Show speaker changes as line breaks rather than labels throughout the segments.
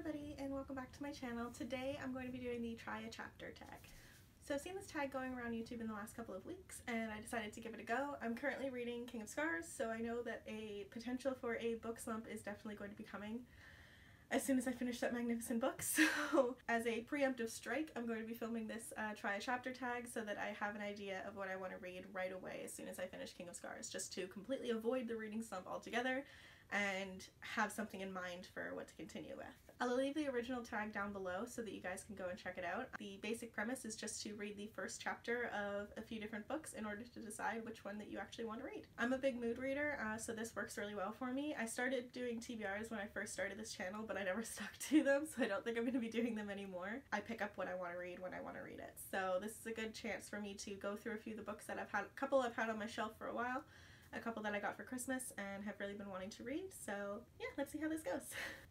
everybody and welcome back to my channel. Today I'm going to be doing the try a chapter tag. So I've seen this tag going around YouTube in the last couple of weeks and I decided to give it a go. I'm currently reading King of Scars, so I know that a potential for a book slump is definitely going to be coming as soon as I finish that magnificent book. So as a preemptive strike, I'm going to be filming this try a chapter tag so that I have an idea of what I want to read right away as soon as I finish King of Scars, just to completely avoid the reading slump altogether and have something in mind for what to continue with. I'll leave the original tag down below so that you guys can go and check it out. The basic premise is just to read the first chapter of a few different books in order to decide which one that you actually want to read. I'm a big mood reader, so this works really well for me. I started doing TBRs when I first started this channel, but I never stuck to them, so I don't think I'm going to be doing them anymore. I pick up what I want to read when I want to read it. So this is a good chance for me to go through a few of the books that I've had, a couple I've had on my shelf for a while, a couple that I got for Christmas and have really been wanting to read, so yeah, let's see how this goes.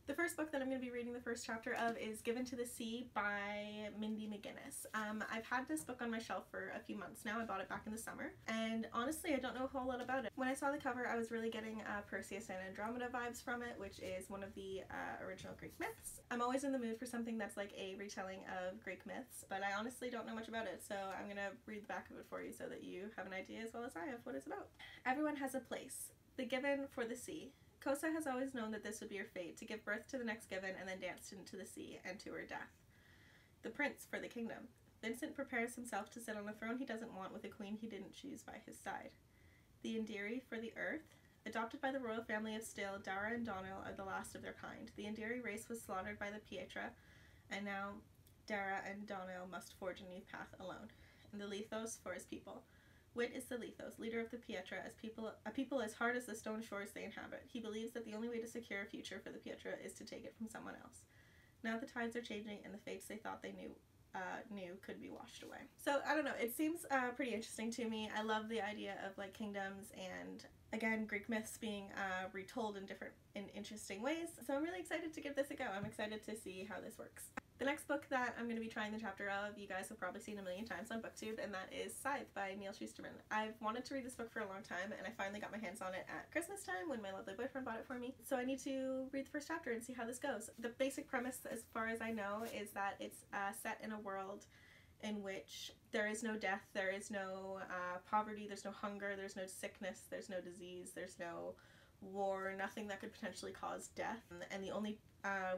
The first book that I'm going to be reading the first chapter of is Given to the Sea by Mindy McGinnis. I've had this book on my shelf for a few months now. I bought it back in the summer, and honestly I don't know a whole lot about it. When I saw the cover I was really getting Perseus and Andromeda vibes from it, which is one of the original Greek myths. I'm always in the mood for something that's like a retelling of Greek myths, but I honestly don't know much about it, so I'm going to read the back of it for you so that you have an idea as well as I have what it's about. Everyone has a place. The given for the sea. Kosa has always known that this would be her fate, to give birth to the next given and then dance into the sea and to her death. The prince for the kingdom. Vincent prepares himself to sit on a throne he doesn't want with a queen he didn't choose by his side. The Indiri for the earth. Adopted by the royal family of Still, Dara and Donnell are the last of their kind. The Indiri race was slaughtered by the Pietra, and now Dara and Donnell must forge a new path alone. And the Lethos for his people. Wit is the Lethos, leader of the Pietra, a people as hard as the stone shores they inhabit. He believes that the only way to secure a future for the Pietra is to take it from someone else. Now the tides are changing and the fates they thought they knew could be washed away. So I don't know, it seems pretty interesting to me. I love the idea of like kingdoms and again Greek myths being retold in interesting ways. So I'm really excited to give this a go. I'm excited to see how this works. The next book that I'm going to be trying the chapter of, you guys have probably seen a million times on BookTube, and that is Scythe by Neil Shusterman. I've wanted to read this book for a long time, and I finally got my hands on it at Christmas time when my lovely boyfriend bought it for me. So I need to read the first chapter and see how this goes. The basic premise, as far as I know, is that it's set in a world in which there is no death, there is no poverty, there's no hunger, there's no sickness, there's no disease, there's no war, nothing that could potentially cause death, and the only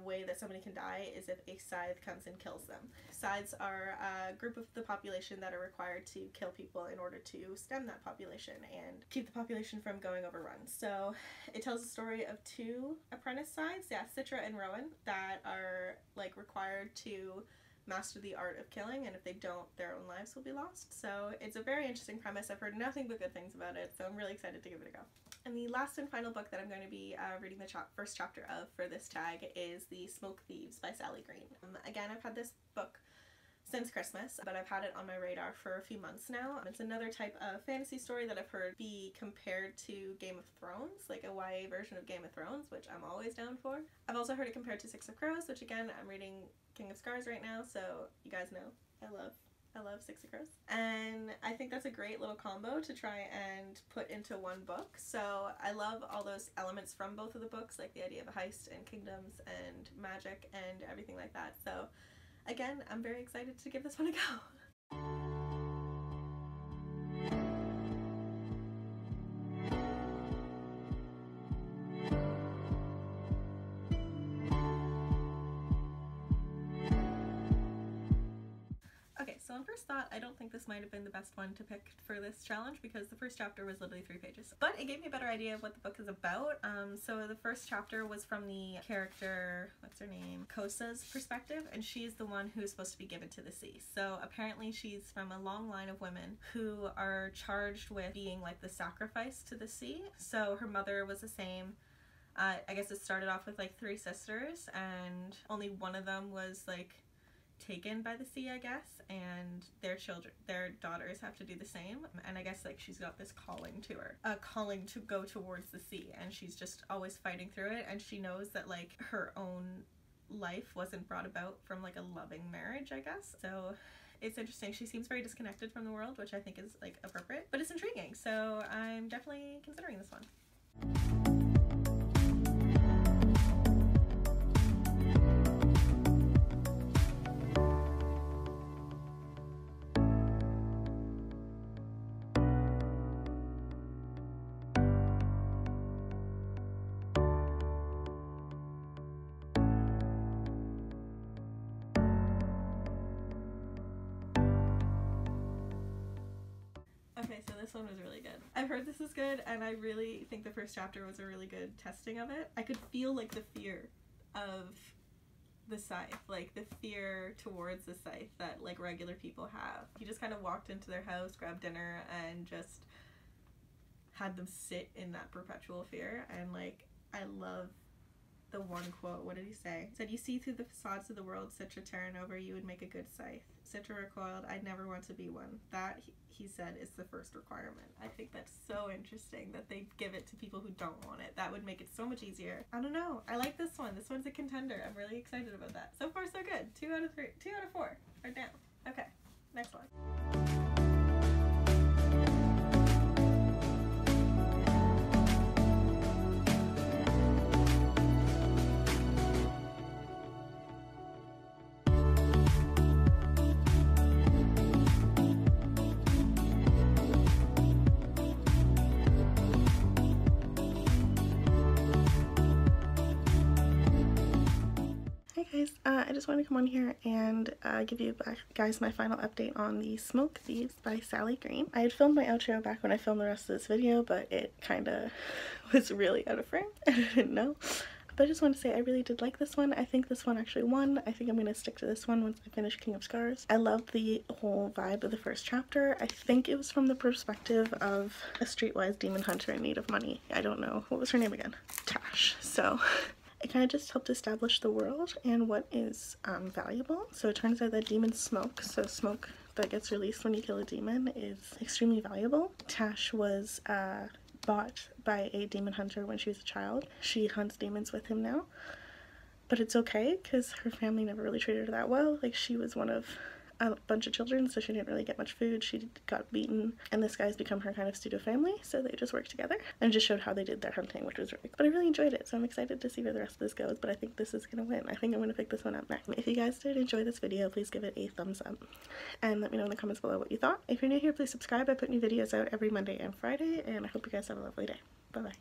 way that somebody can die is if a scythe comes and kills them. Scythes are a group of the population that are required to kill people in order to stem that population and keep the population from going overrun. So it tells the story of two apprentice scythes, Citra and Rowan, that are like required to master the art of killing, and if they don't, their own lives will be lost. So it's a very interesting premise. I've heard nothing but good things about it, so I'm really excited to give it a go. And the last and final book that I'm going to be reading the first chapter of for this tag is The Smoke Thieves by Sally Green. Again, I've had this book since Christmas, but I've had it on my radar for a few months now. It's another type of fantasy story that I've heard be compared to Game of Thrones, like a YA version of Game of Thrones, which I'm always down for. I've also heard it compared to Six of Crows, which again, I'm reading King of Scars right now, so you guys know I love Six of Crows. And I think that's a great little combo to try and put into one book. So I love all those elements from both of the books, like the idea of a heist and kingdoms and magic and everything like that. So again, I'm very excited to give this one a go. Okay, so on first thought, I don't think this might have been the best one to pick for this challenge because the first chapter was literally 3 pages. But it gave me a better idea of what the book is about. So the first chapter was from the character, what's her name, Kosa's perspective, and she's the one who's supposed to be given to the sea. So apparently she's from a long line of women who are charged with being like the sacrifice to the sea. So her mother was the same. I guess it started off with like 3 sisters, and only one of them was like taken by the sea, I guess, and their daughters have to do the same. And I guess like she's got this calling to her, a calling to go towards the sea, and she's just always fighting through it, and she knows that like her own life wasn't brought about from like a loving marriage, I guess. So it's interesting. She seems very disconnected from the world, which I think is like appropriate, but it's intriguing, so I'm definitely considering this one. this one was really good. I've heard this is good, and I really think the first chapter was a really good testing of it. I could feel like the fear of the scythe, like the fear towards the scythe that like regular people have. He just kind of walked into their house, grabbed dinner, and just had them sit in that perpetual fear. And like, I love the one quote. What did he say? He said, "You see through the facades of the world, such a turn over, you would make a good scythe. Such a recoiled, I'd never want to be one. That," he said, "is the first requirement." I think that's so interesting that they give it to people who don't want it. That would make it so much easier. I don't know. I like this one. This one's a contender. I'm really excited about that. So far, so good. 2 out of 3. 2 out of 4 are down. Okay, next one. I just wanted to come on here and give you guys my final update on the Smoke Thieves by Sally Green. I had filmed my outro back when I filmed the rest of this video, but it kind of was really out of frame and I didn't know. But I just want to say I really did like this one. I think this one actually won. I think I'm going to stick to this one once I finish King of Scars. I love the whole vibe of the first chapter. I think it was from the perspective of a streetwise demon hunter in need of money. I don't know. What was her name again? Tash. So it kind of just helped establish the world and what is valuable. So it turns out that demons smoke, so smoke that gets released when you kill a demon is extremely valuable. Tash was bought by a demon hunter when she was a child. She hunts demons with him now, but it's okay because her family never really treated her that well. Like, she was one of a bunch of children, so she didn't really get much food. She got beaten, and this guy's become her kind of pseudo family, so they just worked together and just showed how they did their hunting, which was really cool. But I really enjoyed it, so I'm excited to see where the rest of this goes, but I think this is gonna win. I think I'm gonna pick this one up next. If you guys did enjoy this video, please give it a thumbs up and let me know in the comments below what you thought. If you're new here, please subscribe. I put new videos out every Monday and Friday, and I hope you guys have a lovely day. Bye bye.